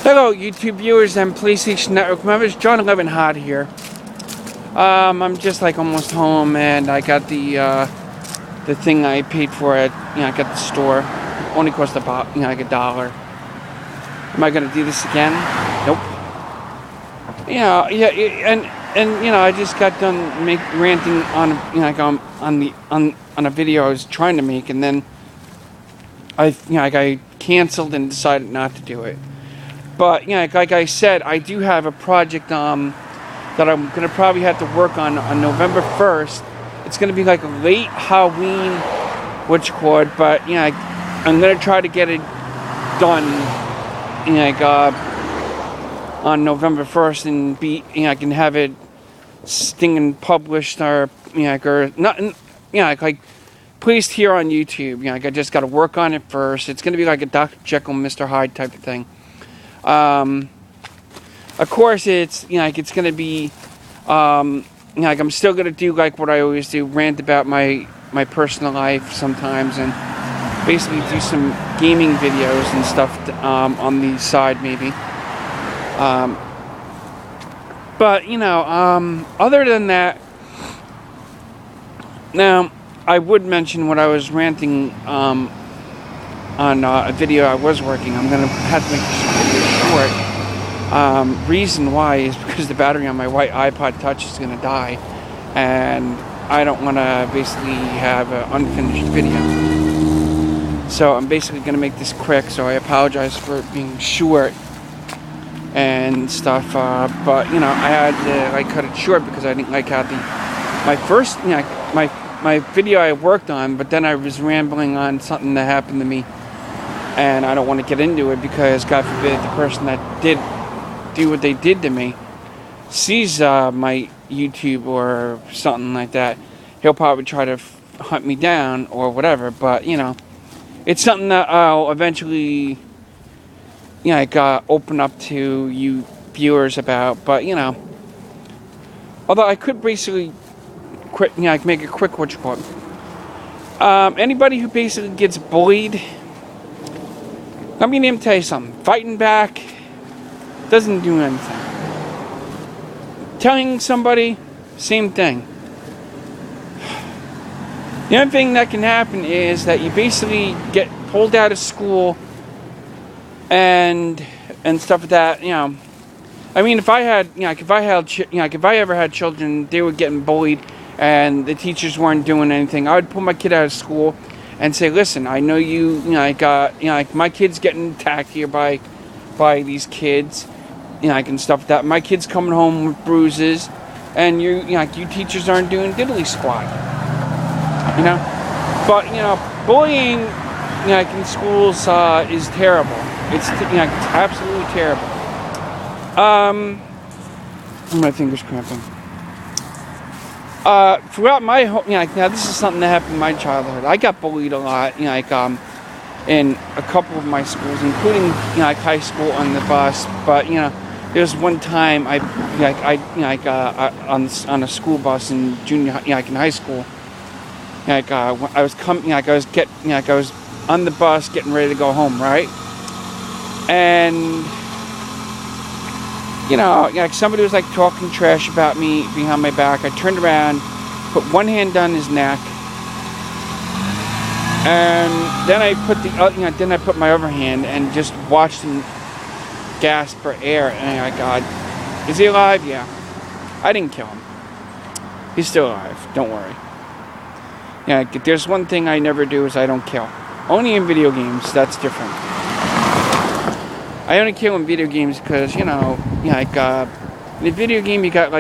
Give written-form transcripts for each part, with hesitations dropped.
Hello, YouTube viewers and PlayStation Network members. John 11 Hot here. I'm just like almost home, and I got the thing I paid for at I got the store. It only cost about like $1. Am I gonna do this again? Nope. Yeah, and I just got done ranting on on a video I was trying to make, and then I canceled and decided not to do it. But like I said, I do have a project that I'm gonna probably have to work on November 1st. It's gonna be like a late Halloween but I'm gonna try to get it done on November 1st and I can have it stinging published or placed here on YouTube. I just got to work on it first. It's gonna be like a Dr. Jekyll, Mr. Hyde type of thing. Of course, it's it's gonna be I'm still gonna do like what I always do, rant about my personal life sometimes, and basically do some gaming videos and stuff on the side maybe. But other than that, now I would mention what I was ranting on a video I was working. I'm gonna have to make this video short. Reason why is because the battery on my white iPod Touch is gonna die, and I don't want to basically have an unfinished video. So I'm basically gonna make this quick. So I apologize for it being short and stuff. But I had to cut it short because I didn't like how my first my video I worked on, but then I was rambling on something that happened to me, and I don't want to get into it because God forbid the person that did do what they did to me sees my YouTube or something like that. He'll probably try to hunt me down or whatever, but it's something that I'll eventually open up to you viewers about. But although I could basically make a quick anybody who basically gets bullied, let me tell you something. Fighting back doesn't do anything. Telling somebody, same thing. The only thing that can happen is that you basically get pulled out of school and stuff like that. I mean, if I ever had children, they were getting bullied and the teachers weren't doing anything, I would pull my kid out of school and say, listen, I know my kid's getting attacked here by these kids, and stuff like that. My kid's coming home with bruises, and you teachers aren't doing diddly squat. But bullying in schools is terrible. It's absolutely terrible. My fingers cramping. Throughout my whole, now this is something that happened in my childhood. I got bullied a lot, in a couple of my schools, including high school on the bus. But there was one time on a school bus in junior, in high school. I was I was on the bus getting ready to go home, right? And somebody was talking trash about me behind my back. I turned around, put one hand on his neck, and then I put my other hand and just watched him gasp for air. And God, is he alive? Yeah. I didn't kill him. He's still alive. Don't worry. There's one thing I never do is I don't kill. Only in video games. That's different. I only kill in video games because in a video game you got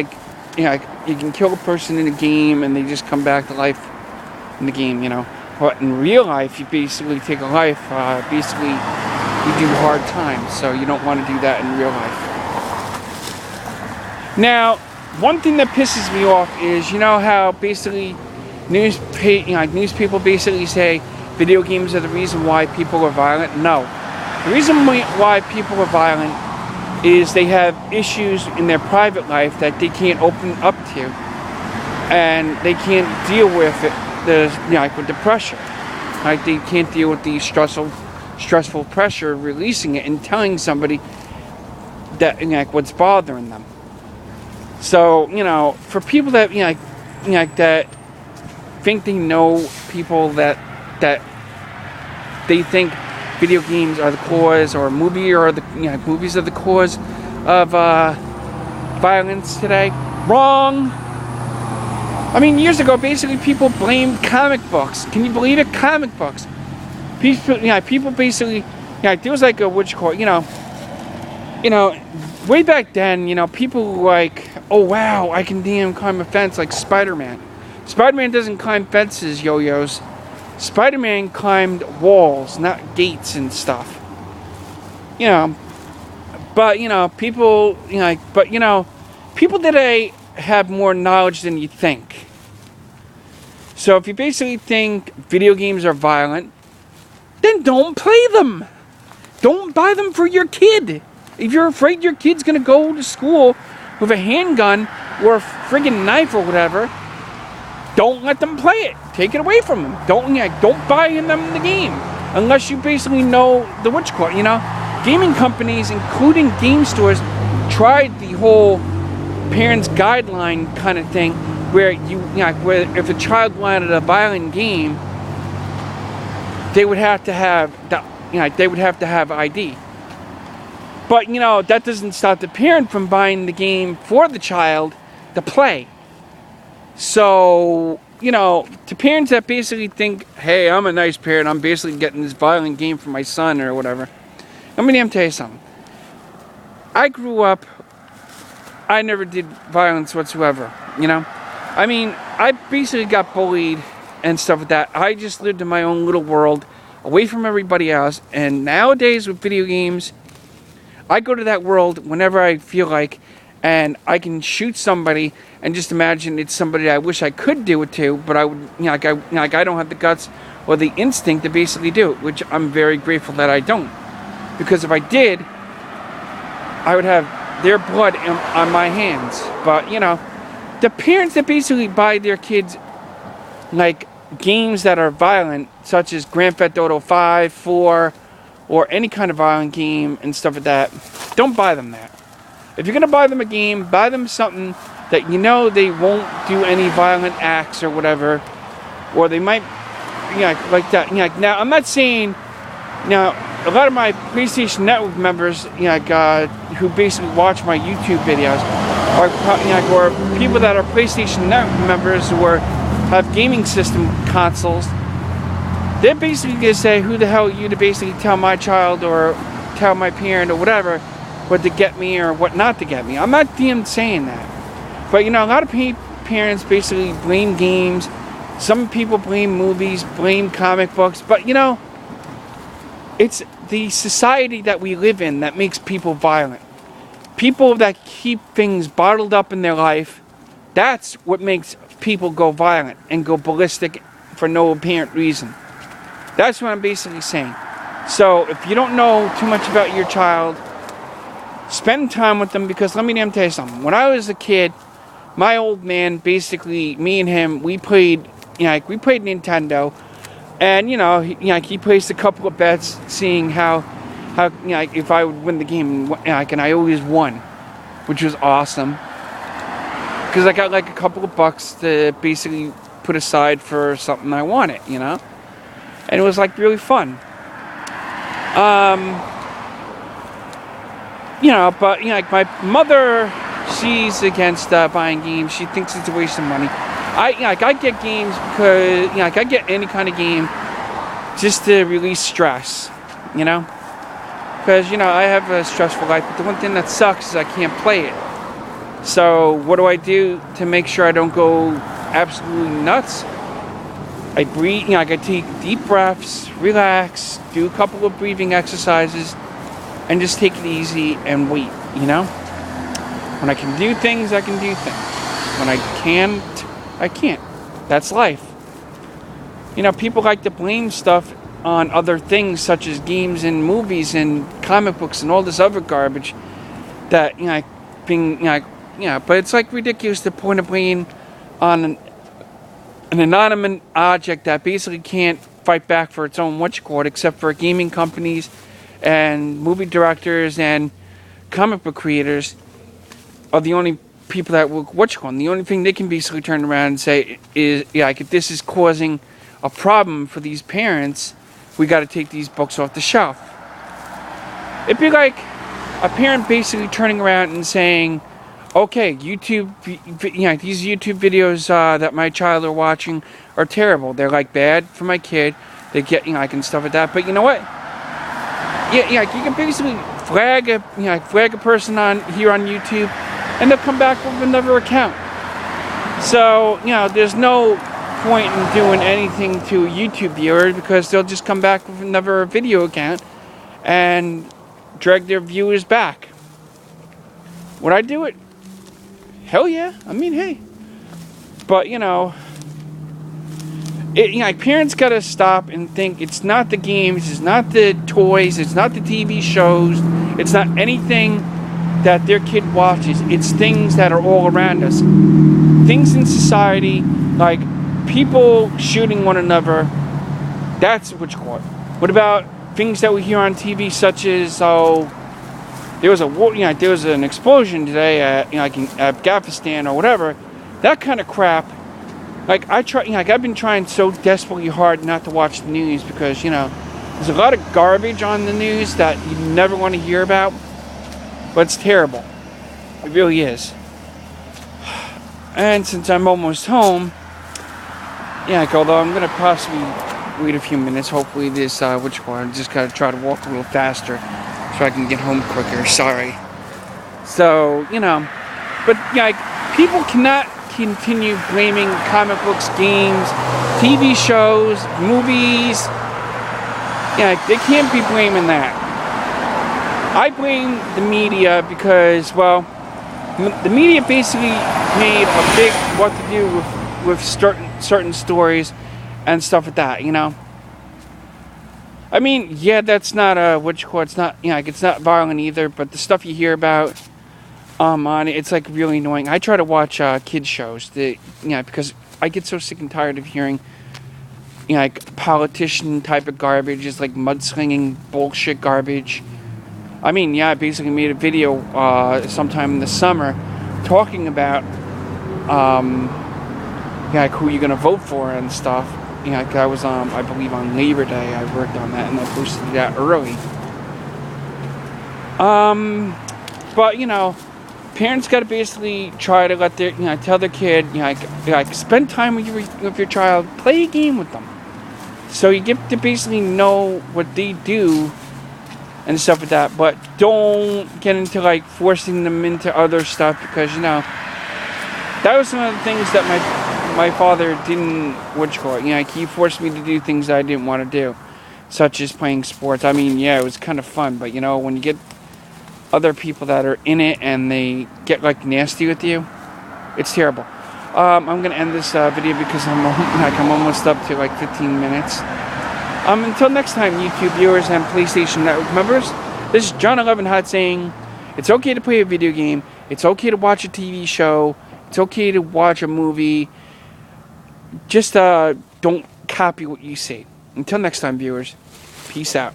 you can kill a person in the game and they just come back to life in the game. But in real life, you basically take a life. Basically, you do hard times, so you don't want to do that in real life. Now, one thing that pisses me off is how basically news people basically say video games are the reason why people are violent. No. The reason why people are violent is they have issues in their private life that they can't open up to, and they can't deal with it. With the pressure, they can't deal with the stressful pressure of releasing it and telling somebody that, you know, like what's bothering them. So, you know, for people that, that think they know people that they think video games are the cause, or movies are the cause of violence today. Wrong. I mean, years ago, basically, people blamed comic books. Can you believe it? Comic books. People basically, there was like a way back then, people were like, oh wow, I can damn climb a fence like Spider-Man. Spider-Man doesn't climb fences, yo-yos. Spider-Man climbed walls, not gates and stuff. But people, people today have more knowledge than you think. So if you basically think video games are violent, then don't play them. Don't buy them for your kid. If you're afraid your kid's gonna go to school with a handgun or a friggin' knife or whatever, don't let them play it. Take it away from them. Don't buy them the game unless you basically know the witchcraft. Gaming companies, including game stores, tried the whole parents' guideline kind of thing, where where if a child wanted a violent game, they would have to have ID. But that doesn't stop the parent from buying the game for the child to play. So, to parents that basically think, hey, I'm a nice parent, I'm basically getting this violent game for my son or whatever. Let me tell you something. I grew up, I never did violence whatsoever, I mean, I basically got bullied and stuff like that. I just lived in my own little world, away from everybody else. And nowadays with video games, I go to that world whenever I feel like, and I can shoot somebody and just imagine it's somebody I wish I could do it to, but I would, I don't have the guts or the instinct to basically do it, which I'm very grateful that I don't. Because if I did, I would have their blood on my hands. But, the parents that basically buy their kids, like, games that are violent, such as Grand Theft Auto 5, 4, or any kind of violent game and stuff like that, don't buy them that. If you're going to buy them a game, buy them something that they won't do any violent acts or whatever, or they might, like that. Now, I'm not saying, a lot of my PlayStation Network members, who basically watch my YouTube videos, or people that are PlayStation Network members or have gaming system consoles, they're basically going to say, who the hell are you to basically tell my child or tell my parent or whatever what to get me or what not to get me. I'm not even saying that. But, a lot of parents basically blame games. Some people blame movies, blame comic books. But, it's the society that we live in that makes people violent. People that keep things bottled up in their life, that's what makes people go violent and go ballistic for no apparent reason. That's what I'm basically saying. So if you don't know too much about your child, spend time with them, because let me tell you something. When I was a kid, my old man, basically, me and him, we played Nintendo. And, he placed a couple of bets, seeing how if I would win the game, and I always won, which was awesome. Because I got like a couple of bucks to basically put aside for something I wanted, And it was like really fun. But like my mother, she's against buying games. She thinks it's a waste of money. I get games because I get any kind of game just to release stress, because I have a stressful life. But the one thing that sucks is I can't play it. So what do I do to make sure I don't go absolutely nuts? I breathe. I take deep breaths, relax, do a couple of breathing exercises, and just take it easy and wait. When I can do things, I can do things. When I can't, I can't. That's life. People like to blame stuff on other things, such as games and movies and comic books and all this other garbage that, but it's like ridiculous to point a blame on an anonymous object that basically can't fight back for its own witchcraft, except for gaming companies and movie directors and comic book creators are the only people that will, the only thing they can basically turn around and say is, yeah, like, if this is causing a problem for these parents, we got to take these books off the shelf. It'd be like a parent basically turning around and saying, okay, YouTube, these YouTube videos that my child are watching are terrible. They're like bad for my kid. They get, like, and stuff like that. But you know what? Yeah, you can basically flag a person on here on YouTube, and they'll come back with another account. So, there's no point in doing anything to a YouTube viewer, because they'll just come back with another video account and drag their viewers back. Would I do it? Hell yeah. I mean, hey. But, parents gotta stop and think it's not the games, it's not the toys, it's not the TV shows, it's not anything that their kid watches. It's things that are all around us. Things in society, like people shooting one another, that's what you call it. What about things that we hear on TV, such as, there was a war, there was an explosion today at, like in Afghanistan or whatever, that kind of crap. Like, I've been trying so desperately hard not to watch the news, because, there's a lot of garbage on the news that you never want to hear about, but it's terrible. It really is. And since I'm almost home, although I'm going to possibly wait a few minutes, hopefully this, I just got to try to walk a little faster so I can get home quicker, sorry. So, but, people cannot continue blaming comic books, games, TV shows, movies. They can't be blaming that. I blame the media because, well, the media basically made a big what to do with certain stories and stuff like that, I mean, that's not it's not, it's not violent either, but the stuff you hear about on it, it's like really annoying. I try to watch kids shows, because I get so sick and tired of hearing, like politician type of garbage, just like mudslinging bullshit garbage. I mean, I basically made a video sometime in the summer talking about who you're gonna vote for and stuff. I was I believe on Labor Day I worked on that, and I posted that early. But parents got to basically try to let their, tell their kid, spend time with your child, play a game with them, so you get to basically know what they do and stuff like that. But don't get into like forcing them into other stuff, because that was one of the things that my father didn't, he forced me to do things that I didn't want to do, such as playing sports. I mean, it was kind of fun, but when you get other people that are in it and they get like nasty with you, it's terrible. I'm gonna end this video because I'm almost up to like 15 minutes. Until next time, YouTube viewers and PlayStation Network members, this is John 11 Hot saying, it's okay to play a video game, it's okay to watch a TV show, it's okay to watch a movie, just don't copy what you see. Until next time, viewers, peace out.